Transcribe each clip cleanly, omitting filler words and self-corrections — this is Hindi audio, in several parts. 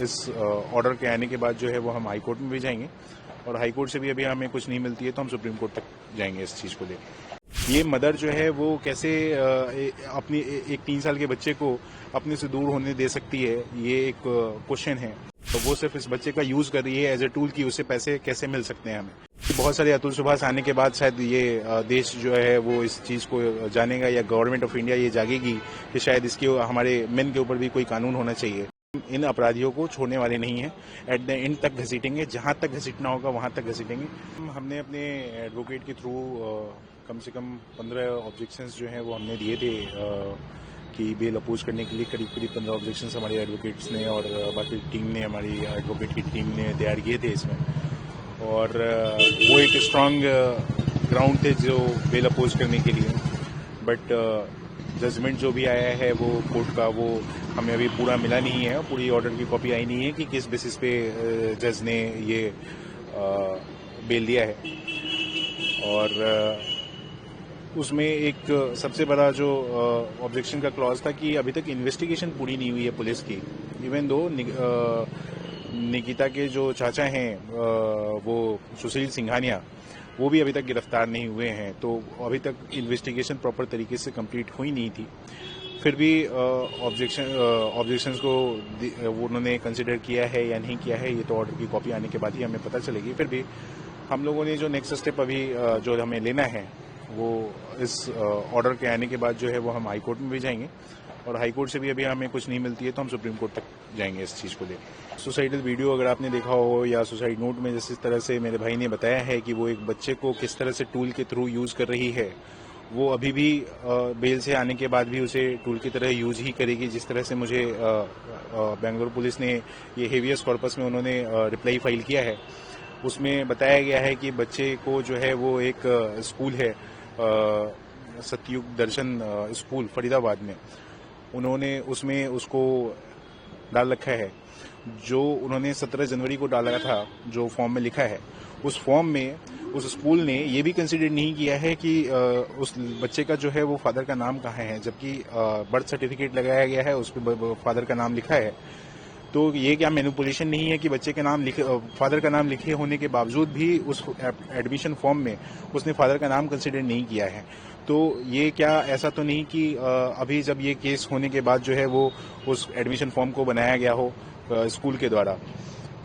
इस ऑर्डर के आने के बाद जो है वो हम हाई कोर्ट में भी जाएंगे और हाई कोर्ट से भी अभी हमें कुछ नहीं मिलती है तो हम सुप्रीम कोर्ट तक जाएंगे इस चीज़ को लेकर। ये मदर जो है वो कैसे अपनी एक 3 साल के बच्चे को अपने से दूर होने दे सकती है, ये एक क्वेश्चन है। तो वो सिर्फ इस बच्चे का यूज कर रही है एज ए टूल कि उससे पैसे कैसे मिल सकते हैं हमें। बहुत सारे अतुल सुभाष आने के बाद शायद ये देश जो है वो इस चीज़ को जानेगा या गवर्नमेंट ऑफ इंडिया ये जागेगी कि शायद इसके हमारे मेन के ऊपर भी कोई कानून होना चाहिए। इन अपराधियों को छोड़ने वाले नहीं हैं, एट द एंड तक घसीटेंगे, जहां तक घसीटना होगा वहां तक घसीटेंगे। हमने अपने एडवोकेट के थ्रू कम से कम 15 ऑब्जेक्शंस जो हैं वो हमने दिए थे कि बेल अपोज करने के लिए। करीब 15 ऑब्जेक्शंस हमारे एडवोकेट्स ने और बाकी टीम ने, हमारी एडवोकेट की टीम ने तैयार किए थे इसमें, और वो एक स्ट्रांग ग्राउंड थे जो बेल अपोज करने के लिए। बट जजमेंट जो भी आया है वो कोर्ट का, वो हमें अभी पूरा मिला नहीं है, पूरी ऑर्डर की कॉपी आई नहीं है कि किस बेसिस पे जज ने ये बेल दिया है। और उसमें एक सबसे बड़ा जो ऑब्जेक्शन का क्लॉज था कि अभी तक इन्वेस्टिगेशन पूरी नहीं हुई है पुलिस की। इवन दो निकिता के जो चाचा हैं वो सुशील सिंघानिया, वो भी अभी तक गिरफ्तार नहीं हुए हैं, तो अभी तक इन्वेस्टिगेशन प्रॉपर तरीके से कंप्लीट हुई नहीं थी। फिर भी ऑब्जेक्शंस को उन्होंने कंसिडर किया है या नहीं किया है, ये तो ऑर्डर की कॉपी आने के बाद ही हमें पता चलेगी। फिर भी हम लोगों ने जो नेक्स्ट स्टेप अभी जो हमें लेना है वो इस ऑर्डर के आने के बाद जो है वो हम हाई कोर्ट में भी जाएंगे और हाई कोर्ट से भी अभी हमें कुछ नहीं मिलती है तो हम सुप्रीम कोर्ट तक जाएंगे इस चीज़ को लेकर। सुसाइडल वीडियो अगर आपने देखा हो या सुसाइड नोट में जिस तरह से मेरे भाई ने बताया है कि वो एक बच्चे को किस तरह से टूल के थ्रू यूज कर रही है, वो अभी भी बेल से आने के बाद भी उसे टूल की तरह यूज ही करेगी। जिस तरह से मुझे बेंगलुरु पुलिस ने ये हेवियस कॉर्पस में उन्होंने रिप्लाई फाइल किया है, उसमें बताया गया है कि बच्चे को जो है वो एक स्कूल है सतयुग दर्शन स्कूल फरीदाबाद में, उन्होंने उसमें उसको डाल रखा है। जो उन्होंने 17 जनवरी को डाला था जो फॉर्म में लिखा है, उस फॉर्म में उस स्कूल ने ये भी कंसीडर नहीं किया है कि उस बच्चे का जो है वो फादर का नाम कहाँ है, जबकि बर्थ सर्टिफिकेट लगाया गया है उस पर फादर का नाम लिखा है। तो ये क्या मैनिपुलेशन नहीं है कि बच्चे के नाम फादर का नाम लिखे होने के बावजूद भी उस एडमिशन फॉर्म में उसने फादर का नाम कंसिडर नहीं किया है? तो ये क्या ऐसा तो नहीं कि अभी जब ये केस होने के बाद जो है वो उस एडमिशन फॉर्म को बनाया गया हो स्कूल के द्वारा,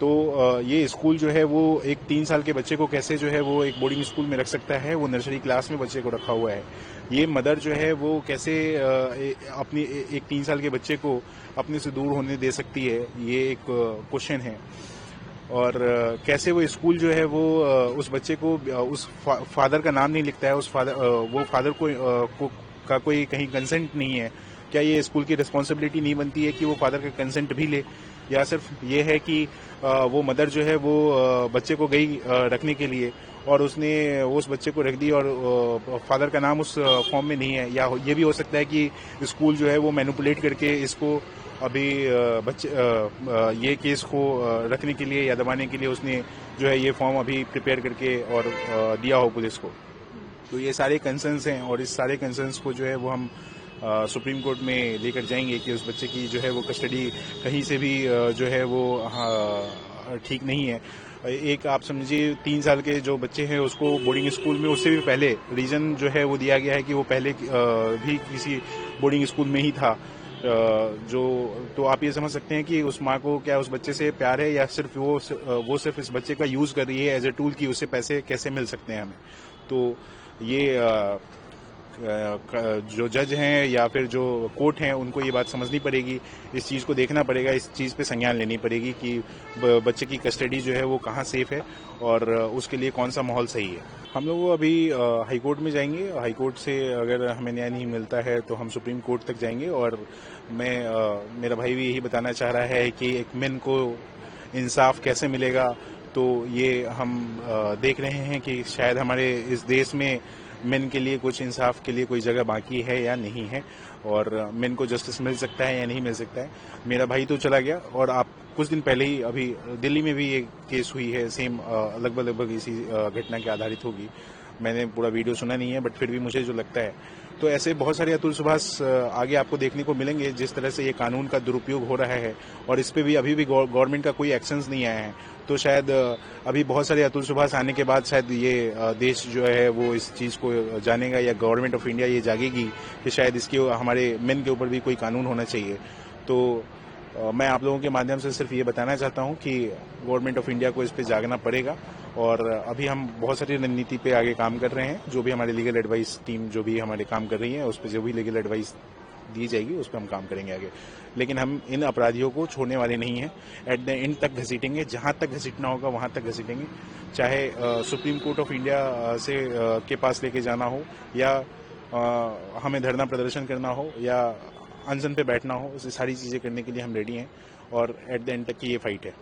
तो ये स्कूल जो है वो एक 3 साल के बच्चे को कैसे जो है वो एक बोर्डिंग स्कूल में रख सकता है? वो नर्सरी क्लास में बच्चे को रखा हुआ है। ये मदर जो है वो कैसे अपनी एक 3 साल के बच्चे को अपने से दूर होने दे सकती है, ये एक क्वेश्चन है। और कैसे वो स्कूल जो है वो उस बच्चे को उस फादर का नाम नहीं लिखता है, उस वो फादर को का कोई कहीं कंसेंट नहीं है? क्या ये स्कूल की रिस्पॉन्सिबिलिटी नहीं बनती है कि वो फादर का कंसेंट भी ले? या सिर्फ ये है कि वो मदर जो है वो बच्चे को गई रखने के लिए और उसने उस बच्चे को रख दी और फादर का नाम उस फॉर्म में नहीं है? या ये भी हो सकता है कि स्कूल जो है वो मैनिपुलेट करके इसको अभी बच्चे ये केस को रखने के लिए या दबाने के लिए उसने जो है ये फॉर्म अभी प्रिपेयर करके और दिया हो पुलिस को? तो ये सारे कंसर्न्स हैं और इस सारे कंसर्न्स को जो है वो हम सुप्रीम कोर्ट में लेकर जाएंगे कि उस बच्चे की जो है वो कस्टडी कहीं से भी जो है वो ठीक नहीं है। एक आप समझिए 3 साल के जो बच्चे हैं उसको बोर्डिंग स्कूल में उससे भी पहले रीजन जो है वो दिया गया है कि वो पहले भी किसी बोर्डिंग स्कूल में ही था। जो तो आप ये समझ सकते हैं कि उस माँ को क्या उस बच्चे से प्यार है या सिर्फ वो सिर्फ इस बच्चे का यूज कर रही है एज ए टूल कि उससे पैसे कैसे मिल सकते हैं हमें? तो ये जो जज हैं या फिर जो कोर्ट हैं उनको ये बात समझनी पड़ेगी, इस चीज़ को देखना पड़ेगा, इस चीज़ पे संज्ञान लेनी पड़ेगी कि बच्चे की कस्टडी जो है वो कहाँ सेफ है और उसके लिए कौन सा माहौल सही है। हम लोग अभी हाई कोर्ट में जाएंगे, हाई कोर्ट से अगर हमें न्याय नहीं मिलता है तो हम सुप्रीम कोर्ट तक जाएंगे। और मेरा भाई भी यही बताना चाह रहा है कि एक मेन को इंसाफ कैसे मिलेगा, तो ये हम देख रहे हैं कि शायद हमारे इस देश में मेन के लिए कुछ इंसाफ के लिए कोई जगह बाकी है या नहीं है और मेन को जस्टिस मिल सकता है या नहीं मिल सकता है। मेरा भाई तो चला गया और आप कुछ दिन पहले ही अभी दिल्ली में भी एक केस हुई है, सेम लगभग इसी घटना के आधारित होगी। मैंने पूरा वीडियो सुना नहीं है बट फिर भी मुझे जो लगता है तो ऐसे बहुत सारे अतुल सुभाष आगे आपको देखने को मिलेंगे, जिस तरह से ये कानून का दुरुपयोग हो रहा है और इस पे भी अभी भी गवर्नमेंट का कोई एक्शंस नहीं आया है। तो शायद अभी बहुत सारे अतुल सुभाष आने के बाद शायद ये देश जो है वो इस चीज को जानेगा, या गवर्नमेंट ऑफ इंडिया ये जागेगी कि शायद इसके हमारे मेन के ऊपर भी कोई कानून होना चाहिए। तो मैं आप लोगों के माध्यम से सिर्फ ये बताना चाहता हूं कि गवर्नमेंट ऑफ इंडिया को इस पे जागना पड़ेगा, और अभी हम बहुत सारी रणनीति पे आगे काम कर रहे हैं। जो भी हमारी लीगल एडवाइस टीम जो भी हमारे काम कर रही है, उस पर जो भी लीगल एडवाइस दी जाएगी उस पर हम काम करेंगे आगे। लेकिन हम इन अपराधियों को छोड़ने वाले नहीं हैं, एट द एंड तक घसीटेंगे, जहां तक घसीटना होगा वहां तक घसीटेंगे, चाहे सुप्रीम कोर्ट ऑफ इंडिया से के पास लेके जाना हो, या हमें धरना प्रदर्शन करना हो, या अनशन पे बैठना हो। सारी चीजें करने के लिए हम रेडी हैं, और एट द एंड तक की ये फाइट है।